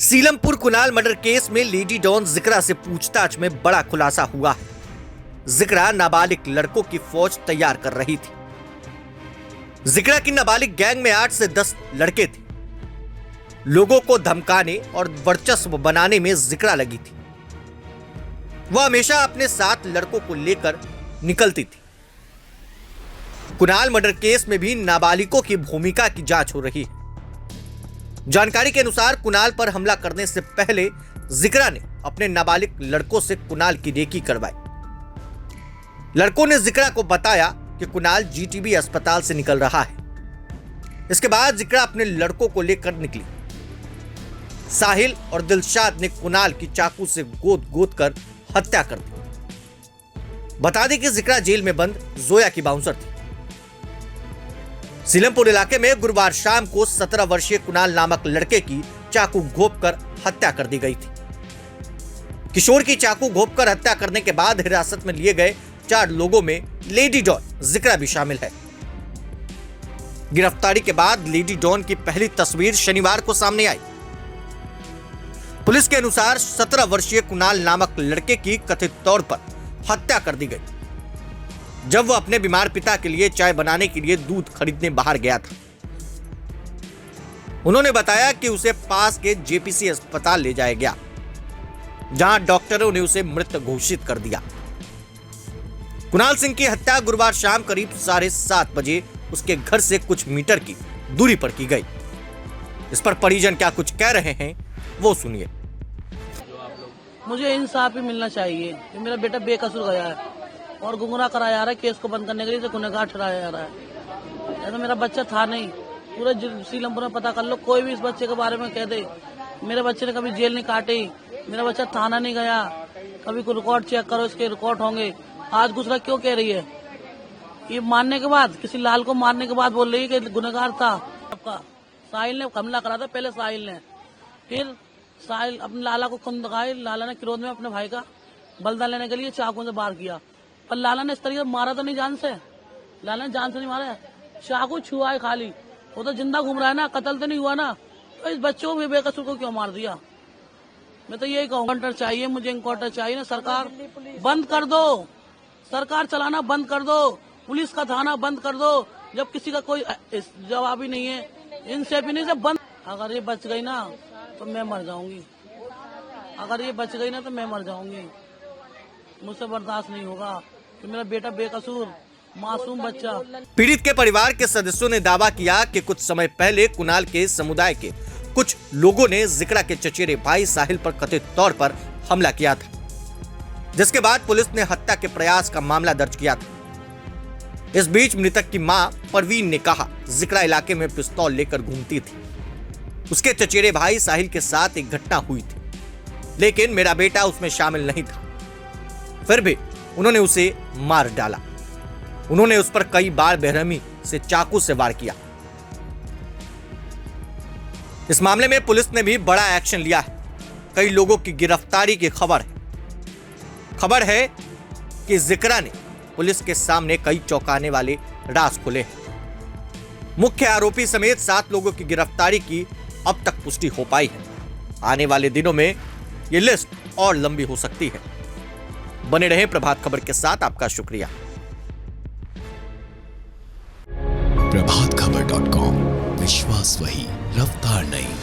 Seelampur Kunal murder case में lady don जिक्रा से पूछताछ में बड़ा खुलासा हुआ है। जिक्रा नाबालिग लड़कों की फौज तैयार कर रही थी। जिक्रा की नाबालिग गैंग में 8 से 10 लड़के थे। लोगों को धमकाने और वर्चस्व बनाने में जिक्रा लगी थी। वह हमेशा अपने साथ लड़कों को लेकर निकलती थी। कुणाल मर्डर केस में भी नाबालिगों की भूमिका की जांच हो रही है। जानकारी के अनुसार कुणाल पर हमला करने से पहले जिक्रा ने अपने नाबालिग लड़कों से कुणाल की रेकी करवाई। लड़कों ने जिक्रा को बताया कि कुणाल जीटीबी अस्पताल से निकल रहा है। इसके बाद जिक्रा अपने लड़कों को लेकर निकली। साहिल और दिलशाद ने कुणाल की चाकू से गोद गोद कर हत्या कर दी। बता दें कि जिक्रा जेल में बंद जोया की बाउंसर थी। सीलमपुर इलाके में गुरुवार शाम को 17 वर्षीय कुणाल नामक लड़के की चाकू घोंपकर हत्या कर दी गई थी। किशोर की चाकू घोंपकर हत्या करने के बाद हिरासत में लिए गए 4 लोगों में लेडी डॉन जिक्रा भी शामिल है। गिरफ्तारी के बाद लेडी डॉन की पहली तस्वीर शनिवार को सामने आई। पुलिस के अनुसार 17 वर्षीय कुणाल नामक लड़के की कथित तौर पर हत्या कर दी गई जब वह अपने बीमार पिता के लिए चाय बनाने के लिए दूध खरीदने बाहर गया था। उन्होंने बताया कि उसे पास के जेपीसी अस्पताल ले जाया गया, जहां डॉक्टरों ने उसे मृत घोषित कर दिया। कुणाल सिंह की हत्या गुरुवार शाम करीब 7:30 बजे उसके घर से कुछ मीटर की दूरी पर की गई। इस पर परिजन क्या कुछ कह रहे हैं वो सुनिए। मुझे इंसाफ ही मिलना चाहिए कि मेरा बेटा बेकसूर गया है और गुमराह कराया जा रहा है। केस को बंद करने के लिए गुनहगार ठहराया जा रहा है। तो मेरा बच्चा था नहीं। पूरे सीलमपुर में पता कर लो, कोई भी इस बच्चे के बारे में कह दे। मेरे बच्चे ने कभी जेल नहीं काटी, मेरा बच्चा थाना नहीं गया, कभी कोई रिकॉर्ड चेक करो, इसके रिकॉर्ड होंगे। आज गुस्सा क्यों कह रही है? ये मारने के बाद, किसी लाल को मारने के बाद बोल रही है कि गुनहगार था। आपका साहिल ने हमला करा था, पहले साहिल ने, फिर साहिल अपने लाला को खुद दिखाई। लाला ने क्रोध में अपने भाई का बदला लेने के लिए चाकू से वार किया, पर लाला ने इस तरीके से मारा तो नहीं जान से। लाला ने जान से नहीं मारा है, चाकू छुआ है खाली। वो तो जिंदा घूम रहा है ना, कत्ल तो नहीं हुआ ना। तो इस बच्चों को बेकसूर को क्यों मार दिया? मैं तो यही कहूँ, इनकाउंटर चाहिए मुझे, इनकाउंटर चाहिए ना। सरकार बंद कर दो, सरकार चलाना बंद कर दो, पुलिस का थाना बंद कर दो। जब किसी का कोई जवाब ही नहीं है, इनसे भी नहीं, सब बंद। अगर ये बच गई ना तो मैं मर जाऊंगी। अगर ये बच गई ना तो मैं मर जाऊंगी। मुझसे बर्दाश्त नहीं होगा कि मेरा बेटा बेकसूर मासूम बच्चा। पीड़ित के परिवार के सदस्यों ने दावा किया कि कुछ समय पहले कुणाल के समुदाय के कुछ लोगों ने जिक्रा के चचेरे भाई साहिल पर कथित तौर पर हमला किया था, जिसके बाद पुलिस ने हत्या के प्रयास का मामला दर्ज किया था। इस बीच मृतक की मां परवीन ने कहा, जिक्रा इलाके में पिस्तौल लेकर घूमती थी। उसके चचेरे भाई साहिल के साथ एक घटना हुई थी, लेकिन मेरा बेटा उसमें शामिल नहीं था। फिर भी उन्होंने उसे मार डाला। उन्होंने उस पर कई बार बेरहमी से चाकू से वार किया। इस मामले में पुलिस ने भी बड़ा एक्शन लिया है। कई लोगों की गिरफ्तारी की खबर है कि जिक्रा ने पुलिस के सामने कई चौंकाने वाले राज खोले हैं। मुख्य आरोपी समेत 7 लोगों की गिरफ्तारी की अब तक पुष्टि हो पाई है। आने वाले दिनों में यह लिस्ट और लंबी हो सकती है। बने रहें प्रभात खबर के साथ। आपका शुक्रिया। प्रभातखबर.com, विश्वास वही, रफ्तार नहीं।